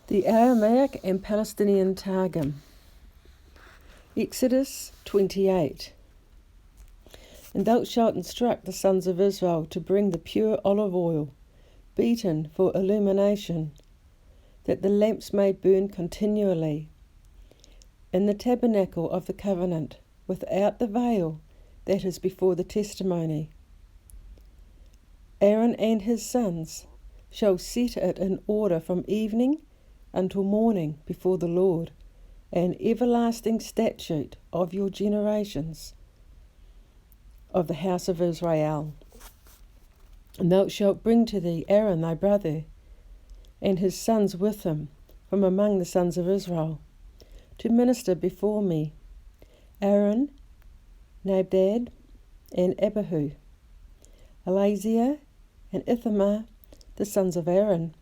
The Aramaic and Palestinian Targum. Exodus 28. And thou shalt instruct the sons of Israel to bring the pure olive oil, beaten for illumination, that the lamps may burn continually, in the tabernacle of the covenant, without the veil that is before the testimony. Aaron and his sons shall set it in order from evening until morning before the Lord, an everlasting statute of your generations, of the house of Israel. And thou shalt bring to thee Aaron thy brother, and his sons with him, from among the sons of Israel, to minister before me, Aaron, Nadab, and Abihu, Eleazar, and Ithamar, the sons of Aaron.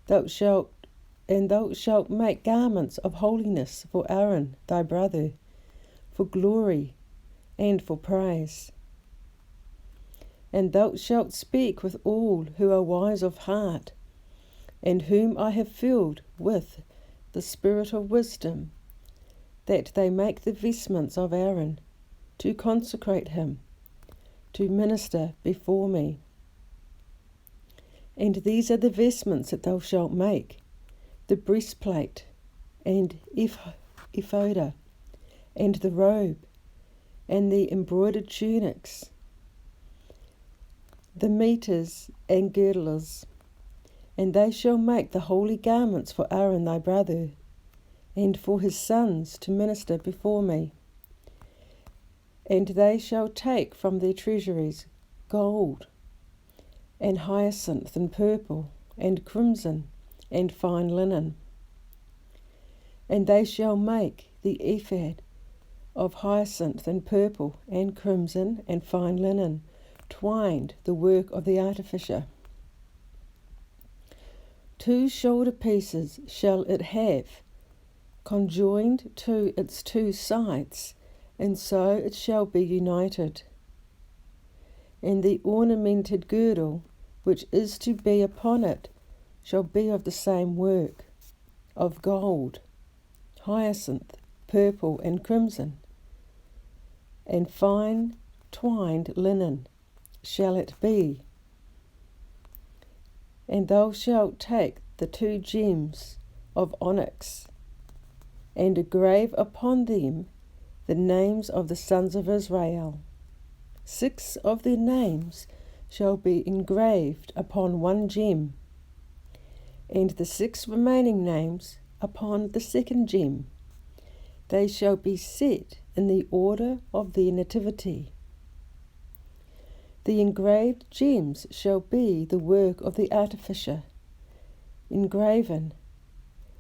Thou shalt make garments of holiness for Aaron thy brother, for glory and for praise. And thou shalt speak with all who are wise of heart, and whom I have filled with the spirit of wisdom, that they make the vestments of Aaron, to consecrate him, to minister before me. And these are the vestments that thou shalt make: the breastplate, and ephod, and the robe, and the embroidered tunics, the mitres and girdles. And they shall make the holy garments for Aaron thy brother, and for his sons to minister before me. And they shall take from their treasuries gold, and hyacinth, and purple, and crimson, and fine linen. And they shall make the ephod of hyacinth, and purple, and crimson, and fine linen, twined, the work of the artificer. 2 shoulder pieces shall it have, conjoined to its 2 sides, and so it shall be united. And the ornamented girdle, which is to be upon it, shall be of the same work, of gold, hyacinth, purple, and crimson, and fine twined linen shall it be. And thou shalt take the 2 gems of onyx, and engrave upon them the names of the sons of Israel. 6 of their names shall be engraved upon 1 gem, and the 6 remaining names upon the 2nd gem. They shall be set in the order of their nativity. The engraved gems shall be the work of the artificer, engraven,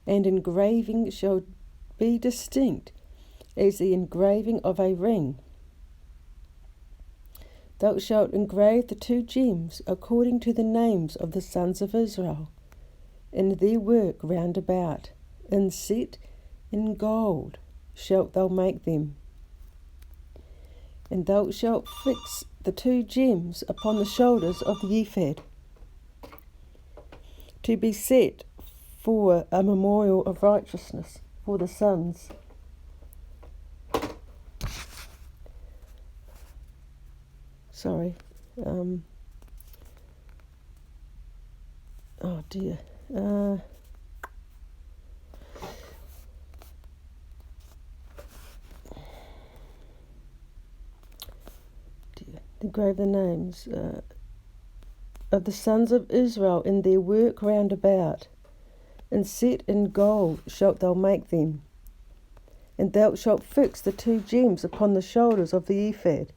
and engraving shall be distinct as the engraving of a ring. Thou shalt engrave the 2 gems according to the names of the sons of Israel, in their work round about, inset in gold shalt thou make them. And thou shalt fix the 2 gems upon the shoulders of the ephod, to be set for a memorial of righteousness for the sons. Engrave the names of the sons of Israel in their work round about, and set in gold shalt thou make them. And thou shalt fix the 2 gems upon the shoulders of the ephod,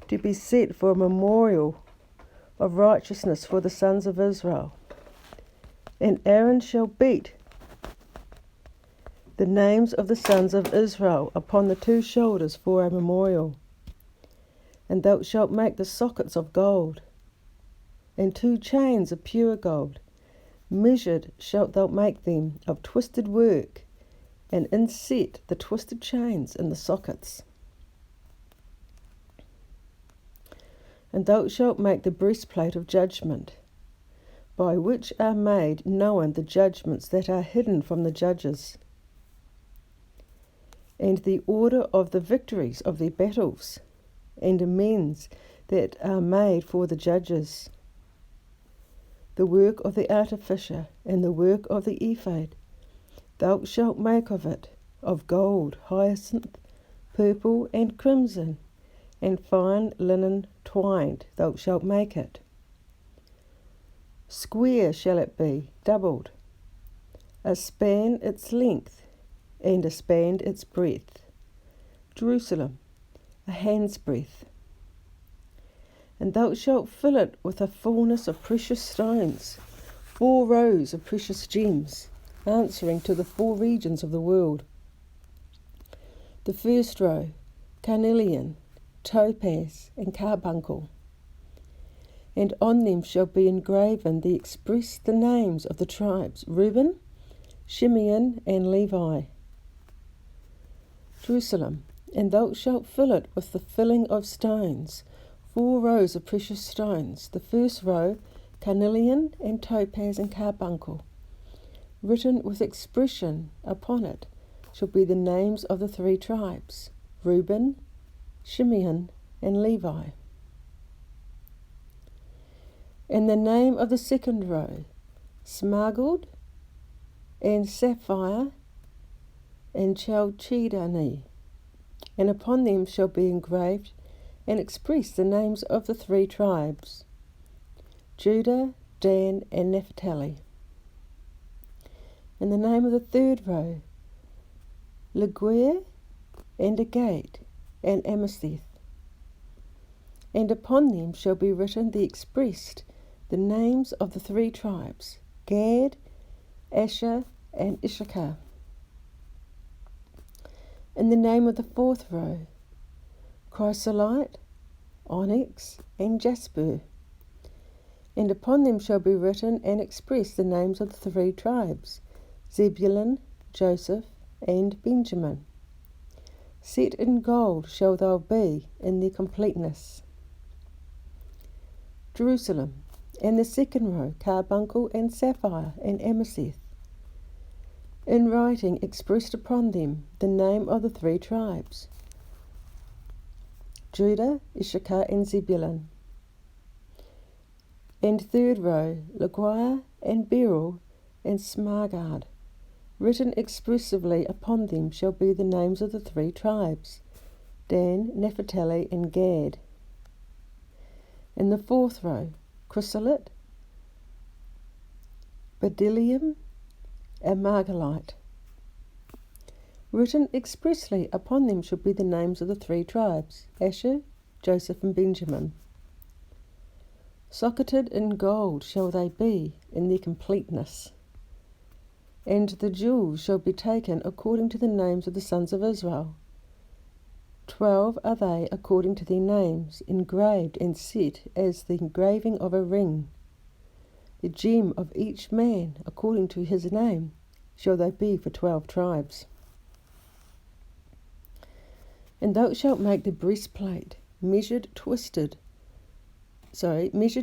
to be set for a memorial of righteousness for the sons of Israel. And Aaron shall beat the names of the sons of Israel upon the 2 shoulders for a memorial. And thou shalt make the sockets of gold, and 2 chains of pure gold. Measured shalt thou make them of twisted work, and inset the twisted chains in the sockets. And thou shalt make the breastplate of judgment by which are made known the judgments that are hidden from the judges, and the order of the victories of their battles, and amends that are made for the judges. The work of the artificer and the work of the ephod, thou shalt make of it, of gold, hyacinth, purple, and crimson, and fine linen twined thou shalt make it. Square shall it be, doubled, a span its length, and a span its breadth. Jerusalem, a hand's breadth. And thou shalt fill it with a fullness of precious stones, 4 rows of precious gems, answering to the 4 regions of the world. The first row, carnelian, topaz, and carbuncle. And on them shall be engraven the names of the tribes, Reuben, Shimeon, and Levi. Jerusalem, and thou shalt fill it with the filling of stones, 4 rows of precious stones. The first row, carnelian, and topaz, and carbuncle. Written with expression upon it shall be the names of the 3 tribes, Reuben, Shimeon, and Levi. And the name of the second row, smaragd, and sapphire, and chalcedony, and upon them shall be engraved and expressed the names of the 3 tribes, Judah, Dan, and Naphtali. And the name of the third row, liguer, and agate, and amethyst. And upon them shall be written the names of the 3 tribes, Gad, Asher, and Issachar. And the name of the fourth row, chrysolite, onyx, and jasper. And upon them shall be written and expressed the names of the 3 tribes, Zebulun, Joseph, and Benjamin. Set in gold shall thou be in their completeness. Jerusalem, and the second row, carbuncle, and sapphire, and amethyst. In writing expressed upon them the name of the 3 tribes, Judah, Issachar, and Zebulun. And third row, liguer, and beryl, and smaragd. Written expressively upon them shall be the names of the 3 tribes, Dan, Naphtali, and Gad. In the fourth row, chrysolite, bdellium, and margalite. Written expressly upon them shall be the names of the 3 tribes, Asher, Joseph, and Benjamin. Socketed in gold shall they be in their completeness. And the jewels shall be taken according to the names of the sons of Israel. 12 are they according to their names, engraved and set as the engraving of a ring. The gem of each man according to his name shall they be for 12 tribes. And thou shalt make the breastplate measured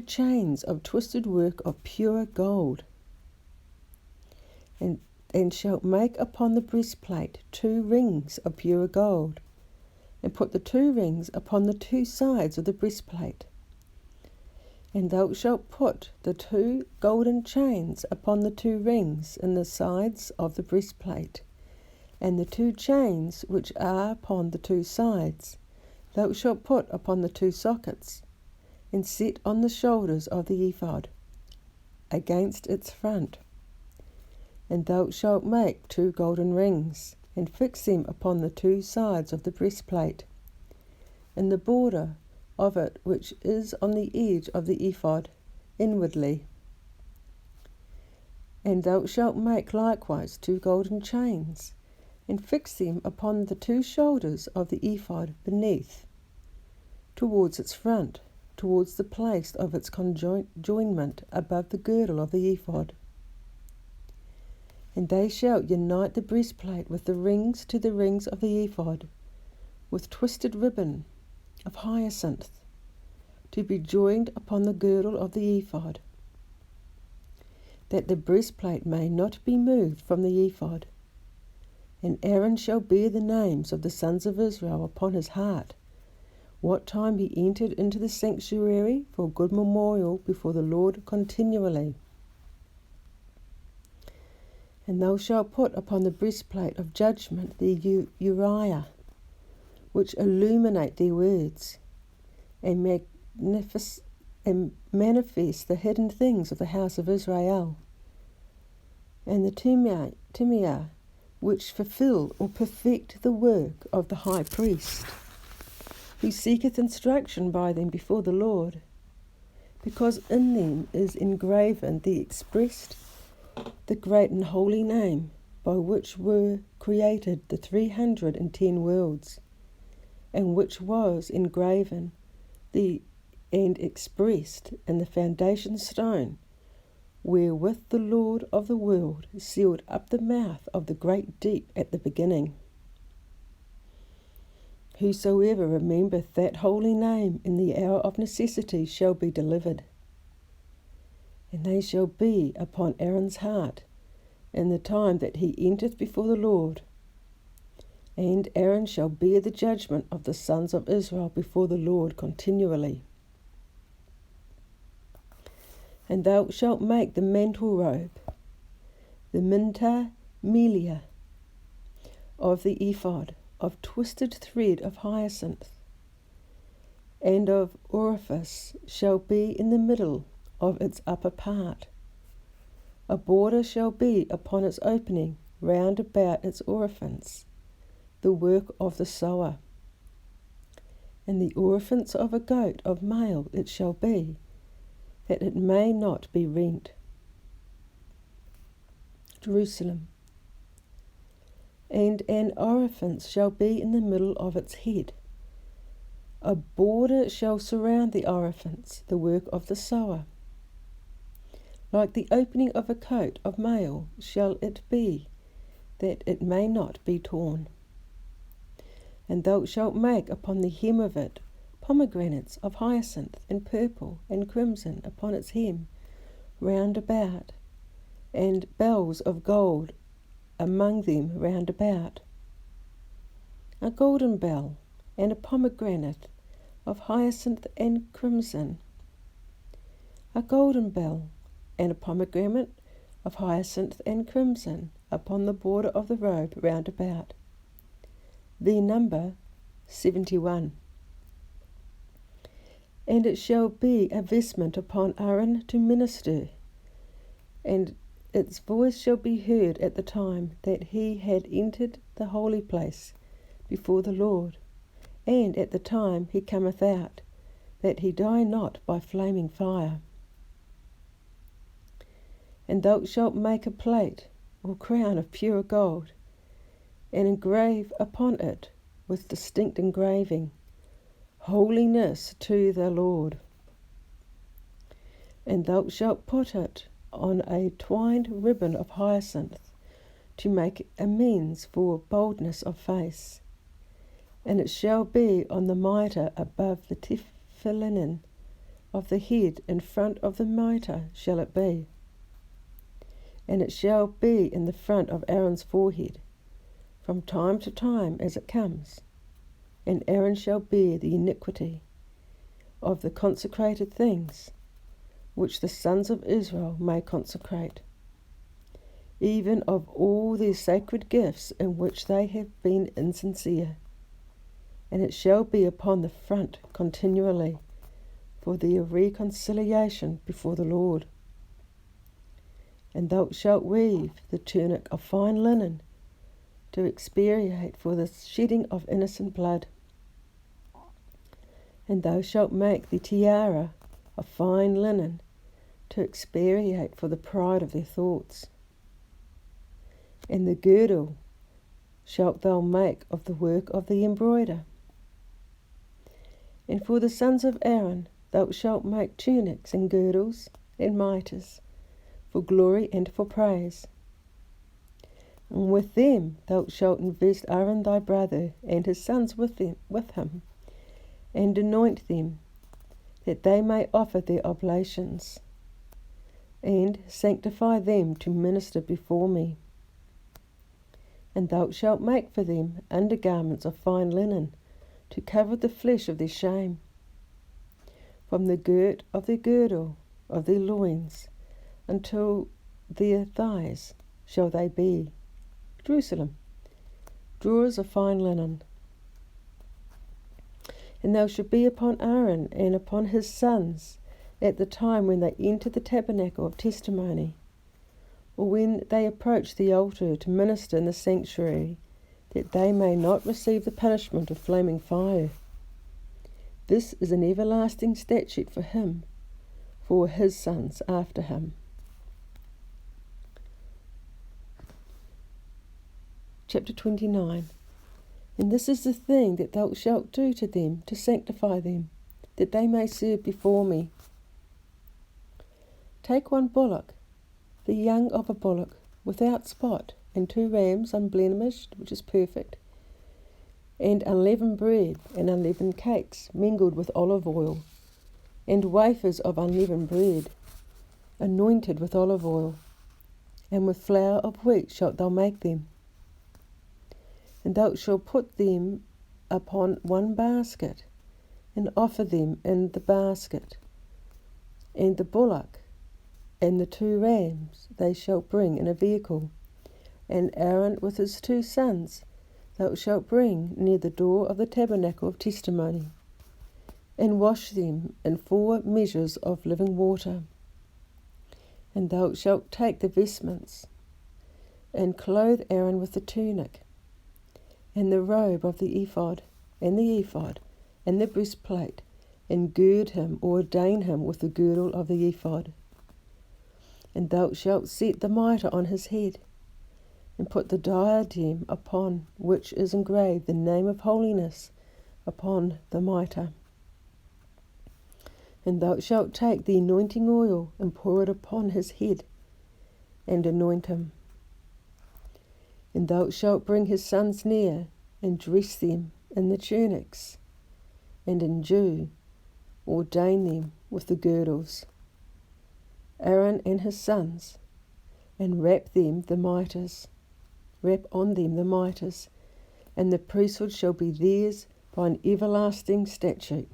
chains of twisted work of pure gold. And shalt make upon the breastplate 2 rings of pure gold, and put the 2 rings upon the 2 sides of the breastplate. And thou shalt put the 2 golden chains upon the 2 rings in the sides of the breastplate, and the 2 chains which are upon the 2 sides thou shalt put upon the 2 sockets, and set on the shoulders of the ephod, against its front. And thou shalt make 2 golden rings, and fix them upon the 2 sides of the breastplate, in the border of it which is on the edge of the ephod, inwardly. And thou shalt make likewise 2 golden chains, and fix them upon the 2 shoulders of the ephod beneath, towards its front, towards the place of its conjoinment above the girdle of the ephod. And they shall unite the breastplate with the rings to the rings of the ephod, with twisted ribbon of hyacinth, to be joined upon the girdle of the ephod. that the breastplate may not be moved from the ephod. And Aaron shall bear the names of the sons of Israel upon his heart, what time he entered into the sanctuary for a good memorial before the Lord continually. And thou shalt put upon the breastplate of judgment the Uriah, which illuminate their words, and manifest the hidden things of the house of Israel, and the Timeah, which fulfill or perfect the work of the high priest, who seeketh instruction by them before the Lord, because in them is engraven the great and holy name, by which were created the 310 worlds, and which was engraven and expressed in the foundation stone, wherewith the Lord of the world sealed up the mouth of the great deep at the beginning. Whosoever remembereth that holy name in the hour of necessity shall be delivered. And they shall be upon Aaron's heart in the time that he entereth before the Lord. And Aaron shall bear the judgment of the sons of Israel before the Lord continually. And thou shalt make the mantle robe, the minta melia, of the ephod, of twisted thread of hyacinth, and of orifice shall be in the middle of its upper part. A border shall be upon its opening round about its orifice, the work of the sewer. And the orifice of a goat of male it shall be, that it may not be rent. Jerusalem. And an orifice shall be in the middle of its head. A border shall surround the orifice, the work of the sewer. Like the opening of a coat of mail shall it be, that it may not be torn. And thou shalt make upon the hem of it pomegranates of hyacinth and purple and crimson upon its hem round about, and bells of gold among them round about. A golden bell and a pomegranate of hyacinth and crimson. A golden bell and a pomegranate of hyacinth and crimson upon the border of the robe round about. Their number 71. And it shall be a vestment upon Aaron to minister, and its voice shall be heard at the time that he had entered the holy place before the Lord, and at the time he cometh out, that he die not by flaming fire. And thou shalt make a plate or crown of pure gold, and engrave upon it with distinct engraving, Holiness to the Lord. And thou shalt put it on a twined ribbon of hyacinth, to make amends for boldness of face. And it shall be on the mitre above the tefillin of the head, in front of the mitre shall it be. And it shall be in the front of Aaron's forehead, from time to time as it comes. And Aaron shall bear the iniquity of the consecrated things, which the sons of Israel may consecrate, even of all their sacred gifts in which they have been insincere. And it shall be upon the front continually, for their reconciliation before the Lord. And thou shalt weave the tunic of fine linen, to expiate for the shedding of innocent blood. And thou shalt make the tiara of fine linen, to expiate for the pride of their thoughts. And the girdle shalt thou make of the work of the embroider. And for the sons of Aaron thou shalt make tunics and girdles and mitres, for glory and for praise. And with them thou shalt invest Aaron thy brother and his sons with him, and anoint them, that they may offer their oblations. and sanctify them to minister before me. And thou shalt make for them undergarments of fine linen, to cover the flesh of their shame. From the girt of their girdle of their loins until their thighs shall they be. Jerusalem, drawers of fine linen. And thou shalt be upon Aaron and upon his sons at the time when they enter the tabernacle of testimony, or when they approach the altar to minister in the sanctuary, that they may not receive the punishment of flaming fire. This is an everlasting statute for him, for his sons after him. Chapter 29. And this is the thing that thou shalt do to them, to sanctify them, that they may serve before me. Take one bullock, the young of a bullock, without spot, and 2 rams unblemished, which is perfect, and unleavened bread, and unleavened cakes, mingled with olive oil, and wafers of unleavened bread, anointed with olive oil, and with flour of wheat shalt thou make them. And thou shalt put them upon one basket, and offer them in the basket, and the bullock and the 2 rams they shall bring in a vehicle, and Aaron with his 2 sons thou shalt bring near the door of the tabernacle of testimony, and wash them in 4 measures of living water. And thou shalt take the vestments, and clothe Aaron with the tunic, and the robe of the ephod, and the breastplate, and gird him, or ordain him with the girdle of the ephod. And thou shalt set the mitre on his head, and put the diadem upon which is engraved the name of holiness upon the mitre. And thou shalt take the anointing oil, and pour it upon his head, and anoint him. And thou shalt bring his sons near, and dress them in the tunics, and in dew ordain them with the girdles, Aaron and his sons, and wrap on them the mitres, and the priesthood shall be theirs by an everlasting statute.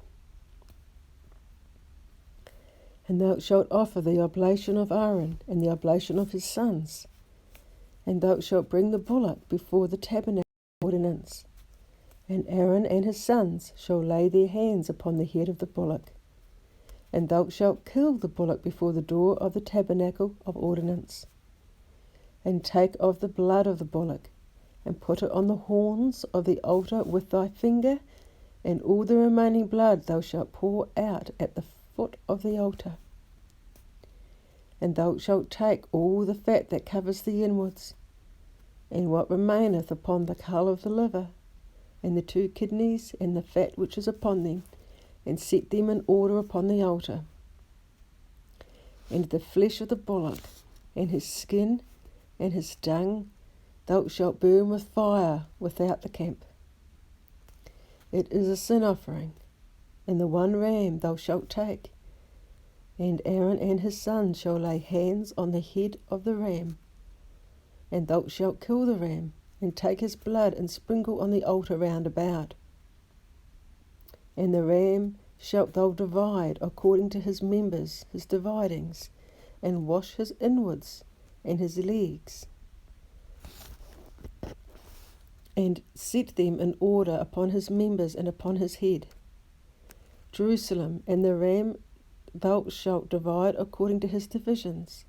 And thou shalt offer the oblation of Aaron and the oblation of his sons, and thou shalt bring the bullock before the tabernacle ordinance, and Aaron and his sons shall lay their hands upon the head of the bullock, and thou shalt kill the bullock before the door of the tabernacle of ordinance, and take of the blood of the bullock, and put it on the horns of the altar with thy finger, and all the remaining blood thou shalt pour out at the foot of the altar. And thou shalt take all the fat that covers the inwards, and what remaineth upon the caul of the liver, and the 2 kidneys, and the fat which is upon them, and set them in order upon the altar. And the flesh of the bullock, and his skin, and his dung, thou shalt burn with fire without the camp. It is a sin offering, and the 1 ram thou shalt take, and Aaron and his sons shall lay hands on the head of the ram, and thou shalt kill the ram, and take his blood, and sprinkle on the altar round about. And the ram shalt thou divide according to his members, his dividings, and wash his inwards and his legs, and set them in order upon his members and upon his head. Jerusalem, and the ram thou shalt divide according to his divisions,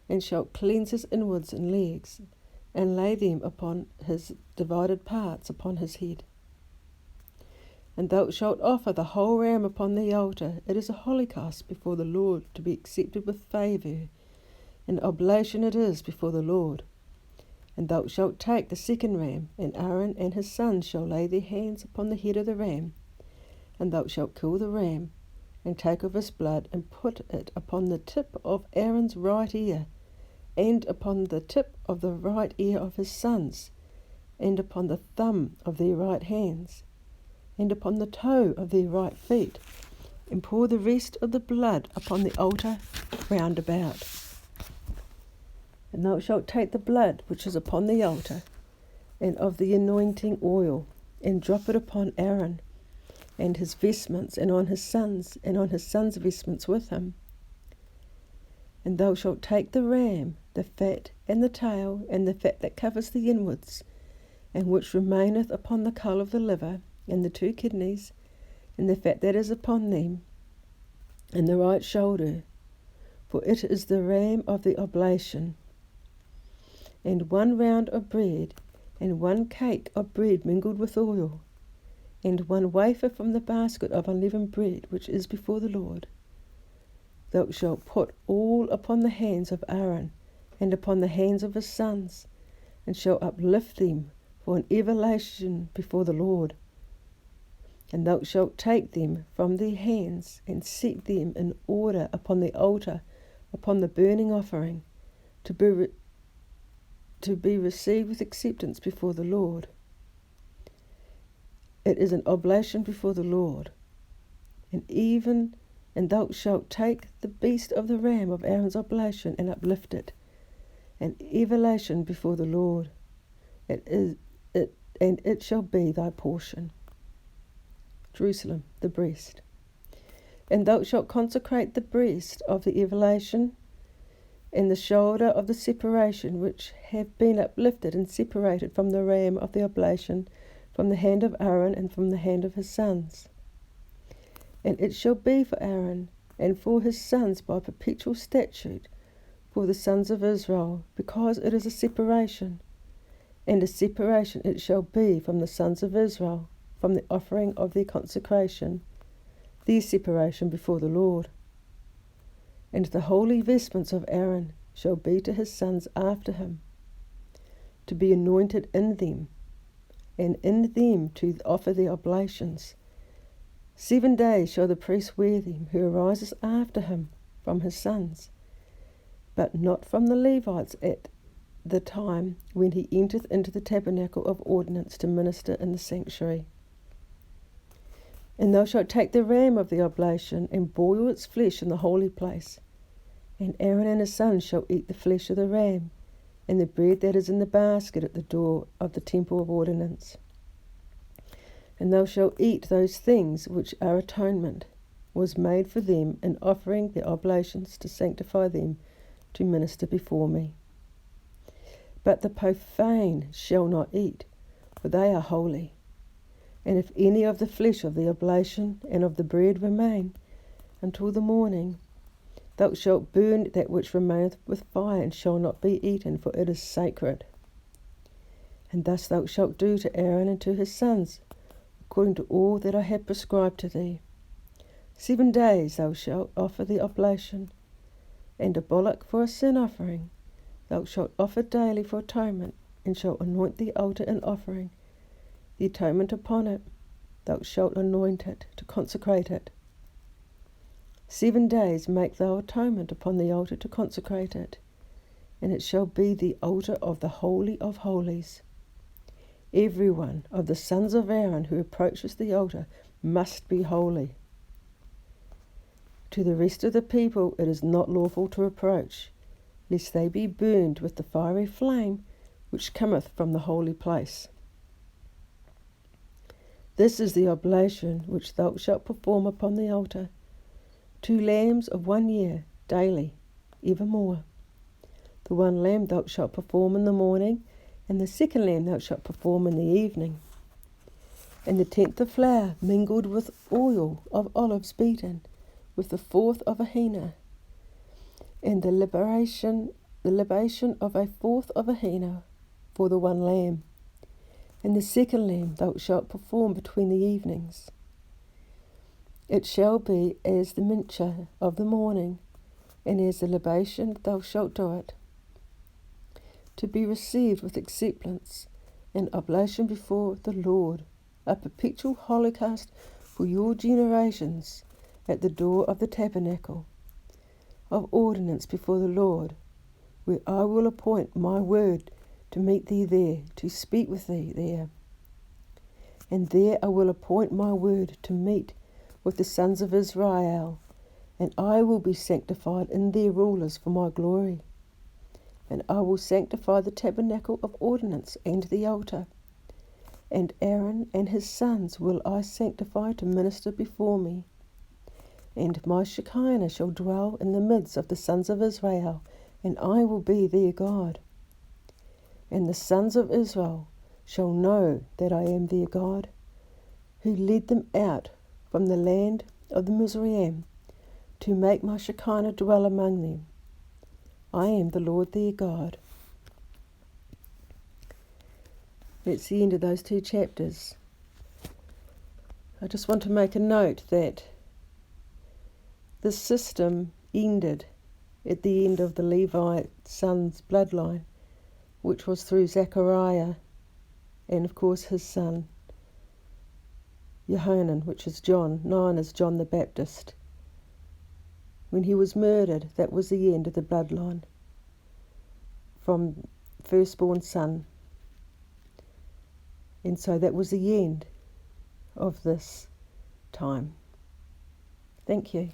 and shalt cleanse his inwards and legs, and lay them upon his divided parts upon his head. And thou shalt offer the whole ram upon the altar. It is a holocaust before the Lord, to be accepted with favour. An oblation it is before the Lord. And thou shalt take the 2nd ram, and Aaron and his sons shall lay their hands upon the head of the ram. And thou shalt kill the ram, and take of his blood, and put it upon the tip of Aaron's right ear, and upon the tip of the right ear of his sons, and upon the thumb of their right hands, and upon the toe of their right feet, and pour the rest of the blood upon the altar round about. And thou shalt take the blood which is upon the altar, and of the anointing oil, and drop it upon Aaron, and his vestments, and on his sons' vestments with him. And thou shalt take the ram, the fat, and the tail, and the fat that covers the inwards, and which remaineth upon the caul of the liver, and the 2 kidneys, and the fat that is upon them, and the right shoulder, for it is the ram of the oblation, and 1 round of bread, and 1 cake of bread mingled with oil, and 1 wafer from the basket of unleavened bread which is before the Lord. Thou shalt put all upon the hands of Aaron, and upon the hands of his sons, and shalt uplift them for an everlasting before the Lord. And thou shalt take them from their hands, and set them in order upon the altar, upon the burning offering, to be received with acceptance before the Lord. It is an oblation before the Lord. And thou shalt take the beast of the ram of Aaron's oblation, and uplift it, an everlation before the Lord. It shall be thy portion. Jerusalem, the breast. And thou shalt consecrate the breast of the everlation, and the shoulder of the separation, which have been uplifted and separated from the ram of the oblation, from the hand of Aaron and from the hand of his sons. And it shall be for Aaron and for his sons by perpetual statute for the sons of Israel, because it is a separation. And a separation it shall be from the sons of Israel, from the offering of their consecration, their separation before the Lord. And the holy vestments of Aaron shall be to his sons after him, to be anointed in them, and in them to offer their oblations. 7 days shall the priest wear them, who arises after him from his sons, but not from the Levites at the time when he entereth into the tabernacle of ordinance to minister in the sanctuary. And thou shalt take the ram of the oblation, and boil its flesh in the holy place. And Aaron and his sons shall eat the flesh of the ram, and the bread that is in the basket at the door of the temple of ordinance. And thou shalt eat those things which are atonement, was made for them in offering their oblations to sanctify them to minister before me. But the profane shall not eat, for they are holy. And if any of the flesh of the oblation and of the bread remain until the morning, thou shalt burn that which remaineth with fire, and shall not be eaten, for it is sacred. And thus thou shalt do to Aaron and to his sons, according to all that I have prescribed to thee. 7 days thou shalt offer the oblation, and a bullock for a sin offering thou shalt offer daily for atonement, and shalt anoint the altar in offering, the atonement upon it. Thou shalt anoint it, to consecrate it. 7 days make thou atonement upon the altar to consecrate it, and it shall be the altar of the Holy of Holies. Every one of the sons of Aaron who approaches the altar must be holy. To the rest of the people it is not lawful to approach, lest they be burned with the fiery flame which cometh from the holy place. This is the oblation which thou shalt perform upon the altar: 2 lambs of 1 year daily, evermore. The 1 lamb thou shalt perform in the morning, and the 2nd lamb thou shalt perform in the evening. And the 10th of flour mingled with oil of olives beaten, with the 4th of a hina, and the libation of a 4th of a hina for the 1 lamb. And the 2nd lamb thou shalt perform between the evenings. It shall be as the mincha of the morning, and as the libation thou shalt do it, to be received with acceptance, an oblation before the Lord, a perpetual holocaust for your generations, at the door of the tabernacle of ordinance before the Lord, where I will appoint my word to meet thee there, to speak with thee there. And there I will appoint my word to meet with the sons of Israel, and I will be sanctified in their rulers for my glory. And I will sanctify the tabernacle of ordinance and the altar. And Aaron and his sons will I sanctify to minister before me. And my Shekinah shall dwell in the midst of the sons of Israel, and I will be their God. And the sons of Israel shall know that I am their God, who led them out from the land of the Mizraim, to make my Shekinah dwell among them. I am the Lord their God. That's the end of those 2 chapters. I just want to make a note that this system ended at the end of the Levite son's bloodline, which was through Zechariah and of course his son Johanan, which is John, known as John the Baptist. When he was murdered, that was the end of the bloodline from firstborn son. And so that was the end of this time. Thank you.